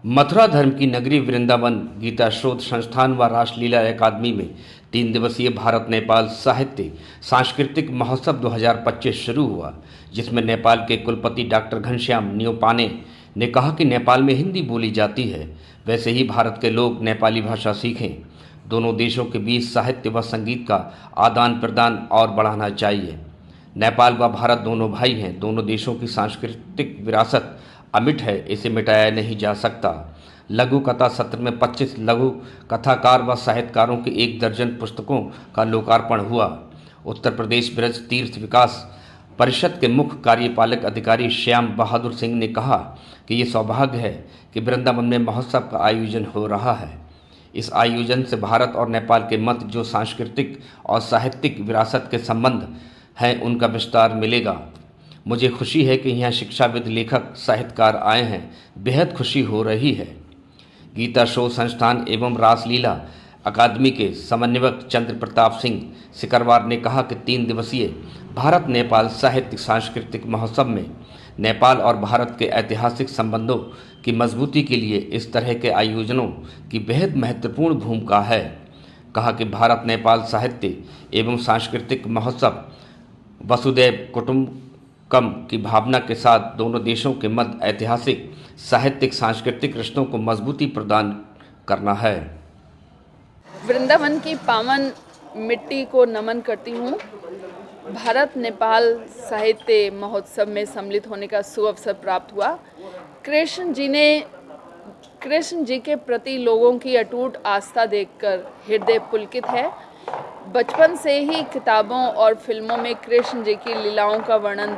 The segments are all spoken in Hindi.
मथुरा धर्म की नगरी वृंदावन गीता शोध संस्थान व रासलीला अकादमी में 3 दिवसीय भारत नेपाल साहित्य सांस्कृतिक महोत्सव 2025 शुरू हुआ, जिसमें नेपाल के कुलपति डॉक्टर घनश्याम न्यौपाने ने कहा कि नेपाल में हिंदी बोली जाती है, वैसे ही भारत के लोग नेपाली भाषा सीखें। दोनों देशों के बीच साहित्य व संगीत का आदान प्रदान और बढ़ाना चाहिए। नेपाल व भारत दोनों भाई हैं। दोनों देशों की सांस्कृतिक विरासत अमिट है, इसे मिटाया नहीं जा सकता। लघु कथा सत्र में 25 लघु कथाकार व साहित्यकारों की 1 दर्जन पुस्तकों का लोकार्पण हुआ। उत्तर प्रदेश ब्रज तीर्थ विकास परिषद के मुख्य कार्यपालक अधिकारी श्याम बहादुर सिंह ने कहा कि ये सौभाग्य है कि वृंदावन में महोत्सव का आयोजन हो रहा है। इस आयोजन से भारत और नेपाल के मत जो सांस्कृतिक और साहित्यिक विरासत के संबंध हैं, उनका विस्तार मिलेगा। मुझे खुशी है कि यहाँ शिक्षाविद, लेखक, साहित्यकार आए हैं। बेहद खुशी हो रही है। गीता शोध संस्थान एवं रासलीला अकादमी के समन्वयक चंद्र प्रताप सिंह सिकरवार ने कहा कि 3 दिवसीय भारत नेपाल साहित्य सांस्कृतिक महोत्सव में नेपाल और भारत के ऐतिहासिक संबंधों की मजबूती के लिए इस तरह के आयोजनों की बेहद महत्वपूर्ण भूमिका है। कहा कि भारत नेपाल साहित्य एवं सांस्कृतिक महोत्सव वसुदैव कुटुंबकम की भावना के साथ दोनों देशों के मध्य ऐतिहासिक, साहित्यिक, सांस्कृतिक रिश्तों को मजबूती प्रदान करना है। वृंदावन की पावन मिट्टी को नमन करती हूँ। भारत नेपाल साहित्य महोत्सव में सम्मिलित होने का सुअवसर प्राप्त हुआ। कृष्ण जी के प्रति लोगों की अटूट आस्था देखकर हृदय पुलकित है। बचपन से ही किताबों और फिल्मों में कृष्ण जी की लीलाओं का वर्णन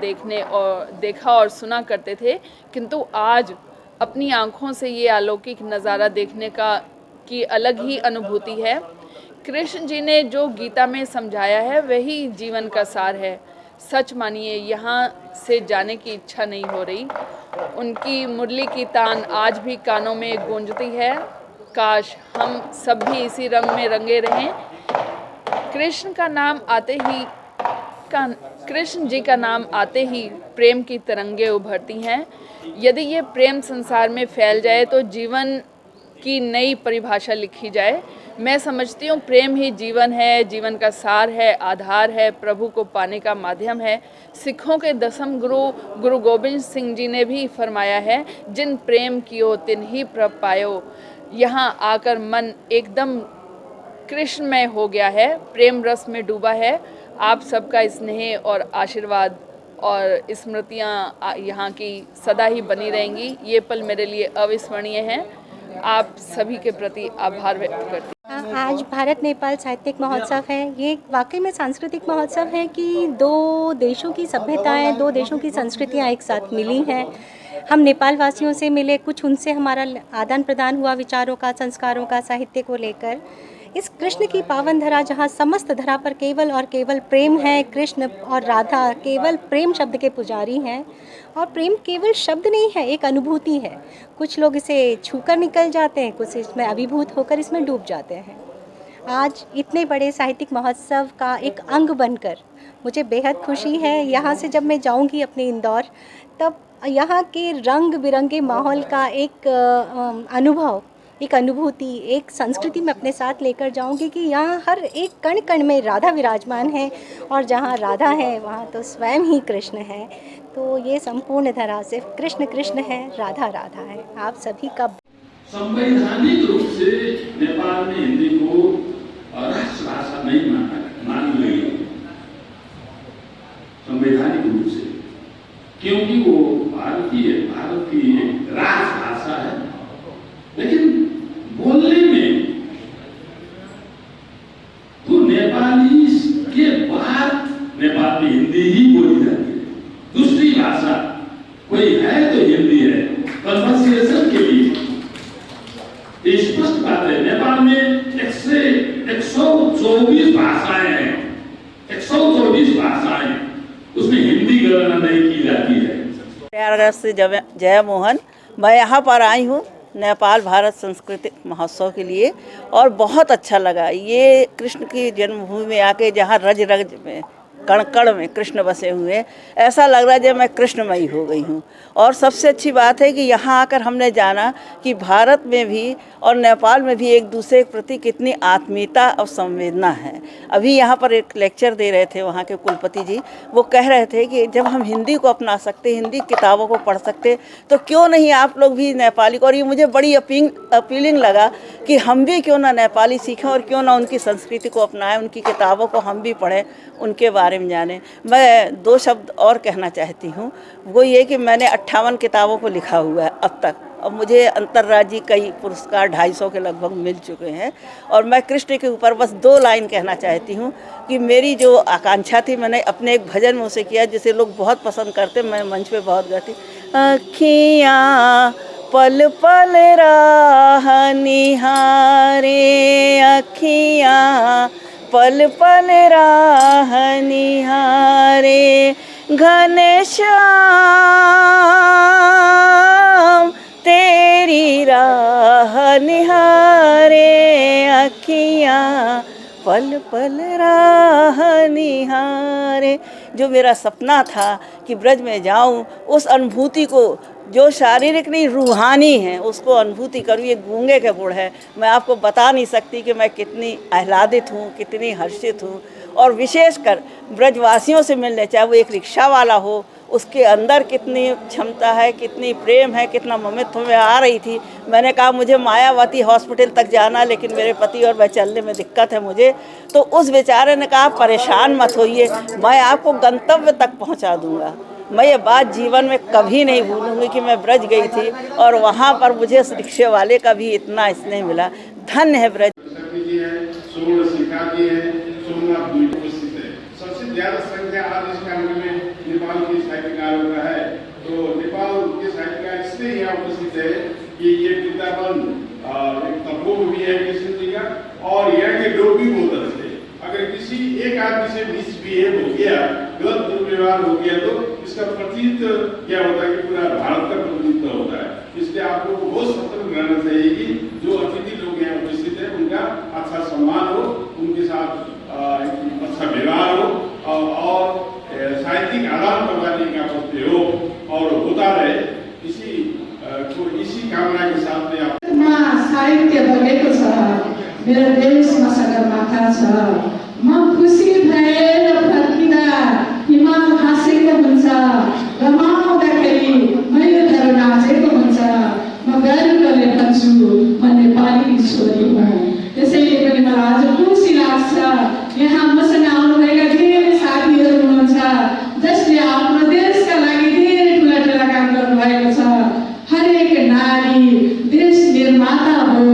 देखा और सुना करते थे, किंतु आज अपनी आंखों से ये अलौकिक नज़ारा देखने की अलग ही अनुभूति है। कृष्ण जी ने जो गीता में समझाया है वही जीवन का सार है। सच मानिए, यहाँ से जाने की इच्छा नहीं हो रही। उनकी मुरली की तान आज भी कानों में गूंजती है। काश हम सब भी इसी रंग में रंगे रहें। कृष्ण जी का नाम आते ही प्रेम की तरंगे उभरती हैं। यदि ये प्रेम संसार में फैल जाए तो जीवन की नई परिभाषा लिखी जाए। मैं समझती हूँ प्रेम ही जीवन है, जीवन का सार है, आधार है, प्रभु को पाने का माध्यम है। सिखों के 10वें गुरु गोबिंद सिंह जी ने भी फरमाया है, जिन प्रेम कियो तिन ही प्रभ पायो। यहाँ आकर मन एकदम कृष्णमय हो गया है, प्रेम रस में डूबा है। आप सबका स्नेह और आशीर्वाद और स्मृतियाँ यहाँ की सदा ही बनी रहेंगी। ये पल मेरे लिए अविस्मरणीय हैं। आप सभी के प्रति आभार व्यक्त करती हूँ। आज भारत नेपाल साहित्यिक महोत्सव है। ये वाकई में सांस्कृतिक महोत्सव है कि 2 देशों की सभ्यताएं, 2 देशों की संस्कृतियां एक साथ मिली हैं। हम नेपाल वासियों से मिले, कुछ उनसे हमारा आदान प्रदान हुआ विचारों का, संस्कारों का, साहित्य को लेकर। इस कृष्ण की पावन धरा, जहाँ समस्त धरा पर केवल और केवल प्रेम है। कृष्ण और राधा केवल प्रेम शब्द के पुजारी हैं, और प्रेम केवल शब्द नहीं है, एक अनुभूति है। कुछ लोग इसे छूकर निकल जाते हैं, कुछ इसमें अभिभूत होकर इसमें डूब जाते हैं। आज इतने बड़े साहित्यिक महोत्सव का एक अंग बनकर मुझे बेहद खुशी है। यहाँ से जब मैं जाऊँगी अपने इंदौर, तब यहाँ के रंग बिरंगे माहौल का एक अनुभव, एक अनुभूति, एक संस्कृति में अपने साथ लेकर जाऊंगी कि यहाँ हर एक कण कण में राधा विराजमान है, और जहाँ राधा है वहाँ तो स्वयं ही कृष्ण है। तो ये संपूर्ण धरा सिर्फ कृष्ण कृष्ण है, राधा राधा है। आप सभी का संवैधानिक रूप से नेपाल में हिंदी को राष्ट्रभाषा नहीं मान गई, संवैधानिक रूप से, क्योंकि वो भारत की एक राजभाषा है। लेकिन बोलने में तो नेपाली के बाद नेपाल में हिंदी ही बोली जाती है। दूसरी भाषा कोई है तो हिंदी है, कन्वर्सेशन के लिए। स्पष्ट बात है, नेपाल में 124 भाषाएं हैं, 124 भाषाएं, उसमें हिंदी गणना नहीं की जाती है। प्रयागराज से जय मोहन, मैं यहाँ पर आई हूँ नेपाल भारत सांस्कृतिक महोत्सव के लिए, और बहुत अच्छा लगा। ये कृष्ण की जन्मभूमि में आके जहाँ रज रज में कण कण में कृष्ण बसे हुए हैं। ऐसा लग रहा है जब मैं कृष्णमयी हो गई हूँ। और सबसे अच्छी बात है कि यहाँ आकर हमने जाना कि भारत में भी और नेपाल में भी एक दूसरे के प्रति कितनी आत्मीयता और संवेदना है। अभी यहाँ पर एक लेक्चर दे रहे थे वहाँ के कुलपति जी, वो कह रहे थे कि जब हम हिंदी को अपना सकते, हिंदी किताबों को पढ़ सकते, तो क्यों नहीं आप लोग भी नेपाली को। और ये मुझे बड़ी अपीलिंग लगा कि हम भी क्यों ना नेपाली सीखें और क्यों ना उनकी संस्कृति को अपनाएं, उनकी किताबों को हम भी पढ़ें, उनके बारे में जानें। मैं 2 शब्द और कहना चाहती हूँ, वो ये कि मैंने 58 किताबों को लिखा हुआ है अब तक, और मुझे अंतर्राज्यीय कई पुरस्कार 250 के लगभग मिल चुके हैं। और मैं कृष्ण के ऊपर बस 2 लाइन कहना चाहती हूँ कि मेरी जो आकांक्षा थी, मैंने अपने एक भजन में उसे किया जिसे लोग बहुत पसंद करते, मैं मंच पे बहुत गाती। अखियाँ पल पल राह निहारे, अखियाँ पल पल राह निहारे, घनश्याम तेरी राह निहारे, अखियाँ पल पल राह निहारे। जो मेरा सपना था कि ब्रज में जाऊं, उस अनुभूति को जो शारीरिक नहीं रूहानी है उसको अनुभूति करूँ। ये गूंगे के गुण है, मैं आपको बता नहीं सकती कि मैं कितनी आह्लादित हूँ, कितनी हर्षित हूँ। और विशेषकर ब्रजवासियों से मिलने, चाहे वो एक रिक्शा वाला हो, उसके अंदर कितनी क्षमता है, कितनी प्रेम है, कितना ममत्व में आ रही थी। मैंने कहा मुझे मायावती हॉस्पिटल तक जाना, लेकिन मेरे पति और मैं चलने में दिक्कत है मुझे। तो उस बेचारे ने कहा परेशान मत होइए, मैं आपको गंतव्य तक पहुंचा दूंगा। मैं ये बात जीवन में कभी नहीं भूलूंगी कि मैं ब्रज गई थी और वहाँ पर मुझे उस रिक्शे वाले का भी इतना स्नेह मिला। धन्य है ब्रज। सबसे ज्यादा संख्या आज इस कार्यक्रम में नेपाल के साहित्यकारों का है। तो नेपाल के साहित्यकार इसलिए यहाँ उपस्थित है कि ये वृंदावन एक तपोवन भी है कृष्ण जी का, और यहाँ के लोग भी बहुत अच्छे। अगर किसी एक आदमी से मिसबिहेव हो गया, गलत दुर्व्यवहार हो गया, तो इसका प्रतिनिधित्व क्या होता है कि पूरा भारत का प्रतिनिधित्व होता है। इसलिए आपको बहुत सतर्क रहना चाहिए कि जो अतिथि लोग यहाँ उपस्थित है उनका अच्छा सम्मान हो, उनके साथ अच्छा व्यवहार हो, और साहित्यिक आदान प्रदान का प्रयोग और होता रहे। इसी कामना के साथ में आप साहित्य बगेको छ, मेरो देशमा सगरमाथा छ। म खुसी भएर फर्किँदा हिमाल हाँसेको हुन्छ, रमाउँदाखेरि मयूरहरू नाचेको हुन्छ। म गर्वले भन्छु म नेपाली छोरी हुँ। त्यसैले पनि मलाई आज खुसी लाग्छ यहाँ मसँग आउनुभएका धेरै साथीहरू हुनुहुन्छ जसले आफ्नो देशका लागि धेरै ठुला ठुला काम गर्नुभएको छ। हरेक नारी देश निर्माता हो,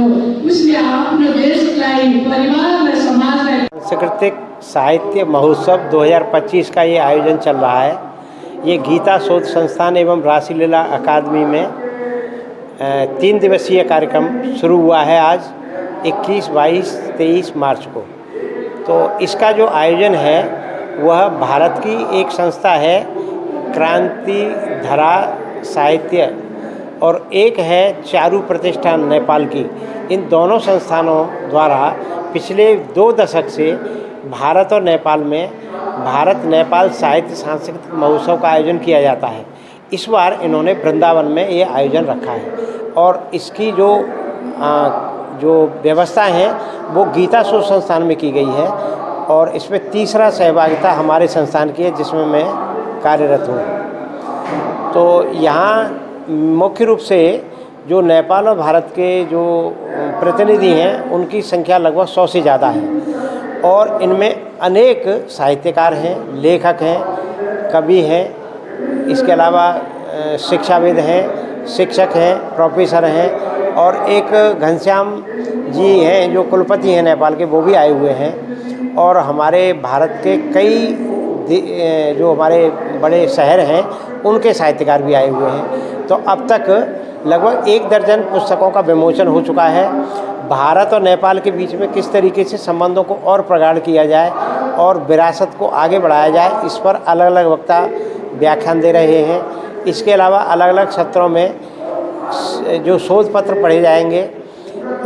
उसले आफ्नो देशलाई, परिवारलाई, समाजलाई। सांस्कृतिक साहित्य महोत्सव 2025 का ये आयोजन चल रहा है। ये गीता शोध संस्थान एवं रासलीला अकादमी में 3 दिवसीय कार्यक्रम शुरू हुआ है आज 21, 22, 23 मार्च को। तो इसका जो आयोजन है वह भारत की एक संस्था है क्रांति धरा साहित्य, और एक है चारू प्रतिष्ठान नेपाल की। इन दोनों संस्थानों द्वारा पिछले 2 दशक से भारत और नेपाल में भारत नेपाल साहित्य सांस्कृतिक महोत्सव का आयोजन किया जाता है। इस बार इन्होंने वृंदावन में ये आयोजन रखा है, और इसकी जो व्यवस्था है वो गीता शोध संस्थान में की गई है, और इसमें तीसरा सहभागिता हमारे संस्थान की है जिसमें मैं कार्यरत हूँ। तो यहाँ मुख्य रूप से जो नेपाल और भारत के जो प्रतिनिधि हैं उनकी संख्या लगभग 100 से ज़्यादा है, और इनमें अनेक साहित्यकार हैं, लेखक हैं, कवि हैं, इसके अलावा शिक्षाविद हैं, शिक्षक हैं, प्रोफेसर हैं, और एक घनश्याम जी हैं जो कुलपति हैं नेपाल के, वो भी आए हुए हैं। और हमारे भारत के कई जो हमारे बड़े शहर हैं उनके साहित्यकार भी आए हुए हैं। तो अब तक लगभग 1 दर्जन पुस्तकों का विमोचन हो चुका है। भारत और नेपाल के बीच में किस तरीके से संबंधों को और प्रगाढ़ किया जाए और विरासत को आगे बढ़ाया जाए, इस पर अलग अलग वक्ता व्याख्यान दे रहे हैं। इसके अलावा अलग अलग सत्रों में जो शोध पत्र पढ़े जाएंगे,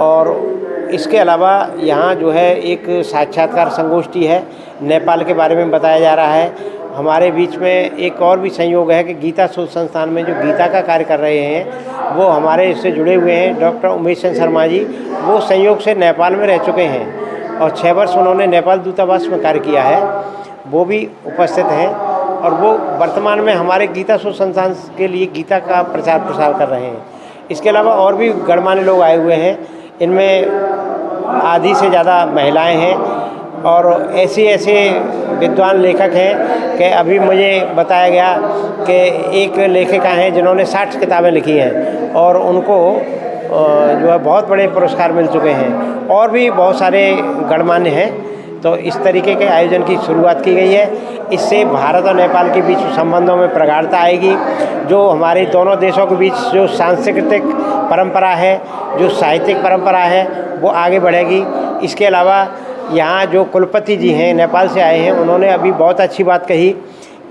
और इसके अलावा यहाँ जो है एक साक्षात्कार संगोष्ठी है, नेपाल के बारे में बताया जा रहा है। हमारे बीच में एक और भी संयोग है कि गीता शोध संस्थान में जो गीता का कार्य कर रहे हैं वो हमारे इससे जुड़े हुए हैं डॉक्टर उमेश चंद्र शर्मा जी। वो संयोग से नेपाल में रह चुके हैं और 6 वर्ष उन्होंने नेपाल दूतावास में कार्य किया है, वो भी उपस्थित हैं और वो वर्तमान में हमारे गीता शोध संस्थान के लिए गीता का प्रचार प्रसार कर रहे हैं। इसके अलावा और भी गणमान्य लोग आए हुए हैं, इनमें आधी से ज़्यादा महिलाएं हैं और ऐसे विद्वान लेखक हैं कि अभी मुझे बताया गया कि एक लेखिका हैं जिन्होंने 60 किताबें लिखी हैं और उनको जो है बहुत बड़े पुरस्कार मिल चुके हैं और भी बहुत सारे गणमान्य हैं। तो इस तरीके के आयोजन की शुरुआत की गई है। इससे भारत और नेपाल के बीच संबंधों में प्रगाढ़ता आएगी। जो हमारे दोनों देशों के बीच जो सांस्कृतिक परंपरा है, जो साहित्यिक परंपरा है, वो आगे बढ़ेगी। इसके अलावा यहाँ जो कुलपति जी हैं नेपाल से आए हैं, उन्होंने अभी बहुत अच्छी बात कही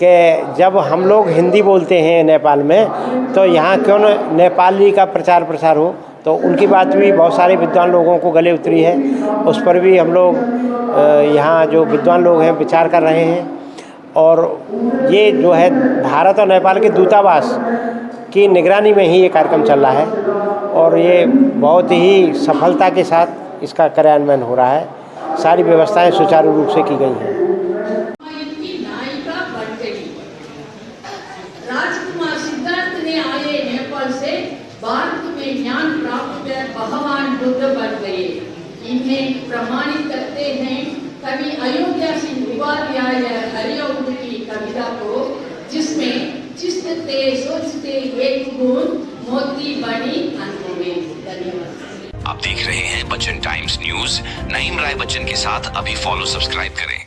कि जब हम लोग हिंदी बोलते हैं नेपाल में तो यहाँ क्यों न नेपाली का प्रचार प्रसार हो। तो उनकी बात भी बहुत सारे विद्वान लोगों को गले उतरी है। उस पर भी हम लोग यहाँ जो विद्वान लोग हैं विचार कर रहे हैं और ये जो है भारत और नेपाल के दूतावास की निगरानी में ही ये कार्यक्रम चल रहा है और ये बहुत ही सफलता के साथ इसका कार्यान्वयन हो रहा है। सारी व्यवस्थाएं सुचारू रूप से की गई हैं। राजकुमार सिद्धार्थ ने आए नेपाल से भारत में ज्ञान प्राप्त कर भगवान बुद्ध बन गए। इन्हें प्रमाणित करते हैं कवि अयोध्या सिंह उपाध्याय हरिओम की कविता को, जिसमें चिस्ते सोचते एक गुण मोती बनी अंत में। धन्यवाद। आप देख रहे हैं बच्चन टाइम्स न्यूज। नईम राय बच्चन के साथ अभी फॉलो सब्सक्राइब करें।